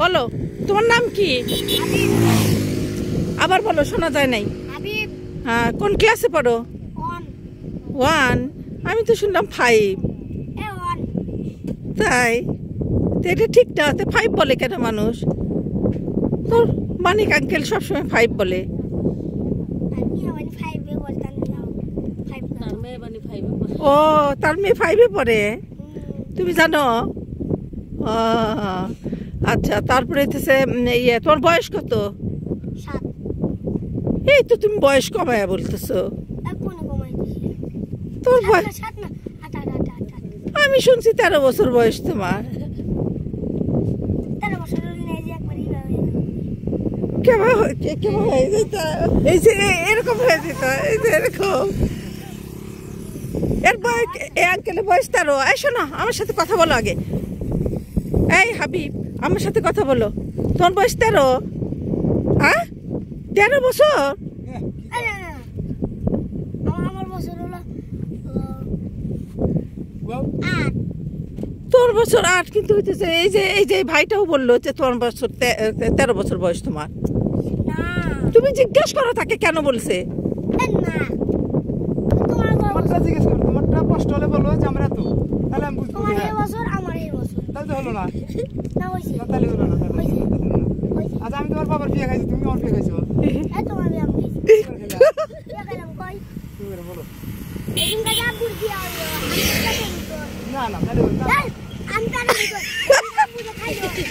বলো তোমার নাম কি? আবার বলো, শোনা যায় নাই। হ্যাঁ, কোন ক্লাসে পড়ো? 1। আমি তো শুনলাম 5। তাই তো এটা ঠিক না, 5 বলে কেন মানুষ? তোর মানিক আঙ্কেল সবসময় 5 বলে। ও, তার মেয়ে 5-এ পড়ে, তুমি জানো? ও আচ্ছা, তারপরে ইয়ে তোমার বয়স কত? 7। এই তো তুমি বয়স কমায়া বলতেছো। তোর বয়স আমি শুনছি 13 বছর বয়স তোমার। কেমন হয়ে যেত? এই যে এরকম হয়ে যেত, এই যে এরকম। এর বয়স, এই আঙ্কেলের বয়স 13। এই শোনো, আমার সাথে কথা বলো আগে। এই হাবিব, আমার সাথে কথা বলো। তোমার বয়স 13? হ্যাঁ, 13 বছর? তোর বছর 8, কিন্তু হইতেছে এই যে ভাইটাও বললো যে তোমার বছর 13 বছর বয়স তোমার। তুমি জিজ্ঞেস করো তাকে কেন বলছে। তোমারটা কষ্ট হলে বলো যে আমরা তো, তাহলে আমি বুঝবো। তোমার এই বছর আমার এই বছর তাহলে তো হলো না। না হইছে, তাহলে হলো না। আচ্ছা, আমি তোমার বাবার বিয়ে খাইছি, তুমি আমার বিয়ে খাইছো। এই তোমার বিয়ে আমি খাইছি। বিয়ে খাইলাম কই? তুমি করে বলো। এই দিনটা যা বুঝ দিয়া হলো না না, তাহলে হলো না। আমি তার বুঝ বুঝ খাইলো। এই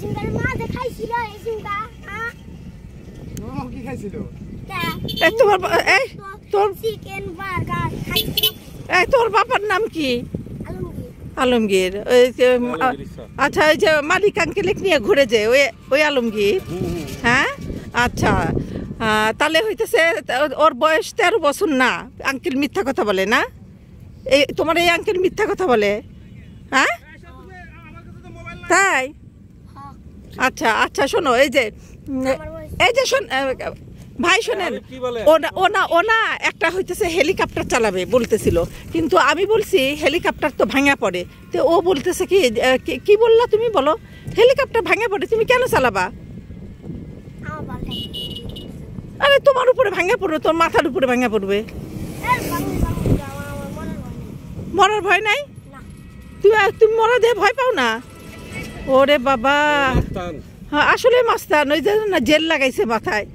দিনটা মা যে খাইছিল, এই দিনটা মা কি খাইছিল? তোমার তোর চিকেন বার্গার খাইছিল। তোর বাবার নাম কি? আলমগীর। আচ্ছা, ওই যে মালিক আঙ্কেল নিয়ে ঘুরে যে ওই আলমগীর। হ্যাঁ, আচ্ছা। তাহলে হইতেছে ওর বয়স 13 বছর না? আঙ্কেল মিথ্যা কথা বলে না? এই তোমার এই আঙ্কেল মিথ্যা কথা বলে? হ্যাঁ, তাই? আচ্ছা আচ্ছা, শোনো, এই যে শোন ভাই, শোনেন, ওনা একটা হইতেছে হেলিকপ্টার চালাবে বলতেছিল, কিন্তু আমি বলছি হেলিকপ্টার তো ভাঙা পড়ে। তো ও বলতেছে কি বললা তুমি? বলো, হেলিকপ্টার ভাঙা পড়ে, তুমি কেন চালাবা? আরে তোমার উপরে ভাঙা পড়বে, তোর মাথার উপরে ভাঙা পড়বে। মরার ভয় নাই? তুমি মরা দিয়ে ভয় পাও না? ওরে বাবা, হ্যাঁ আসলে মাস্তান। ওই যে না, জেল লাগাইছে মাথায়।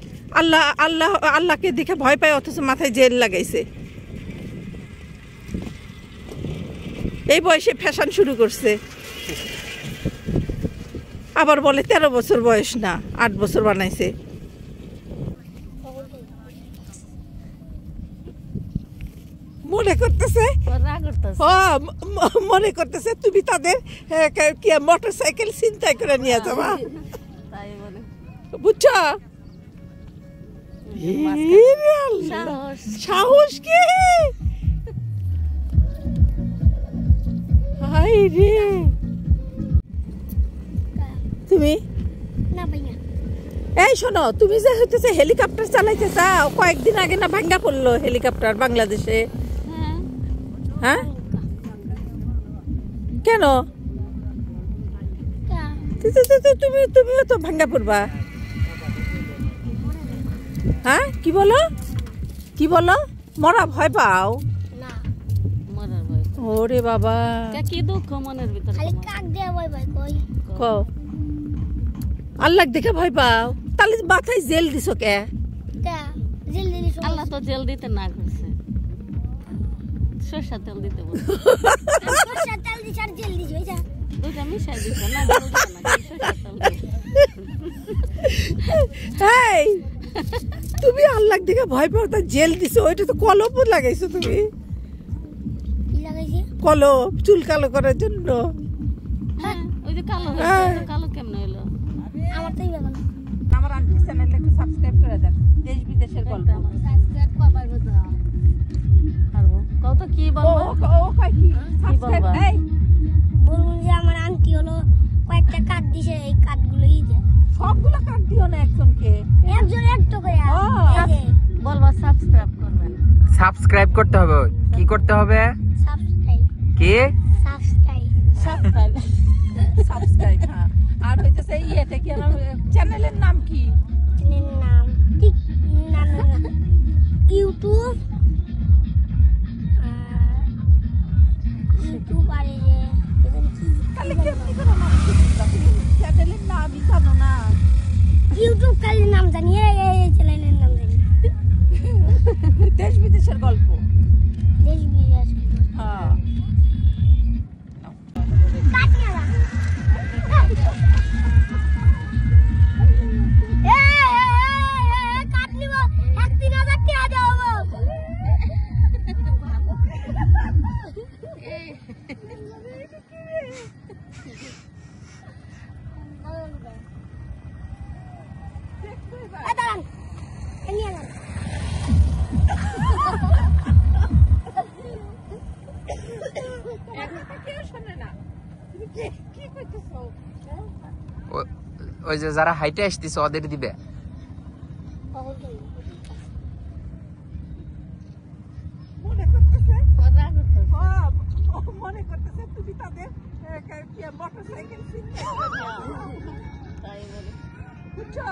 আল্লাহকে দেখে ভয় পায়, অথচ মাথায় জেল লাগাইছে। এই বয়সে ফ্যাশন শুরু করছে, আবার বলে 13 বছর বয়স না, 8 বছর বানাইছে। মনে করতেছে তুমি তাদের মোটর সাইকেল ছিনতাই করে নিয়ে যাবা, বুঝছো? সাহস কি? হাই রে, তুমি এই শোনো, তুমি যে হইতেছে হেলিকপ্টার চালাইতে চাও, কয়েকদিন আগে না ভাঙ্গা পড়লো হেলিকপ্টার বাংলাদেশে? হ্যাঁ, কেন? তুমিও তো ভাঙ্গা পড়বা। হ্যাঁ, কি বলো? মরা ভয় পাও? ওরে বাবা, কি দুঃখ মনের ভিতরে। আল্লাহ দেখে ভয় পাও? তাহলে মাথায় জেল দিছো কে? আল্লাহ তো জেল দিতে না করছে, সরষের তেল দিতে বলছে। দুইটা মিশাই দিছে না, তুমি আল্লাহ দেখে ভয় পাও, তা জেল দিছো? ওইটা তো কলপ লাগাইছো তুমি। কলপ চুল কালো করার জন্য। ওই যে কালো কালো কেমন হইলো? আমার আন্টি চ্যানেলটা একটু সাবস্ক্রাইব করে দেন, দেশ বিদেশের গল্প। কত কি বলবো? বলুন যে আমার আন্টি হলো কয়েকটা কার্ড দিছে, এই কার্ডগুলোই দেয়। সবগুলো কার্ড দিও না একজনকে, একজন একটা করে। বলবো সাবস্ক্রাইব করবেন। সাবস্ক্রাইব করতে হবে। কি করতে হবে? সাবস্ক্রাইব। কি? সাবস্ক্রাইব। সাবস্ক্রাইব। এটা কি চ্যানেলের নাম কি? চ্যানেলের নাম ঠিক না ইউটিউব আর তাহলে কেমনি করে নাম দিচ্ছিস? চ্যানেলের নামই জানো না? ইউটিউব চ্যানেলের নাম জানি, এই চ্যানেলের নাম জানি। দেশ বিদেশের গল্প। দেশ বিদেশ। হ্যাঁ। কাটিয়ালা। কাট নিব 1-3,000 টাকা দেবো। দাঁড়ান, নিয়ে এলাম। কেউ শোনে না। তুমি কি করতেছো? ওই যে যারা হাইটে আসতেছে ওদের দিবে। মনে করতেছে মনে করতেছে তুমি তাদের মোটরসাইকেল বুঝছো?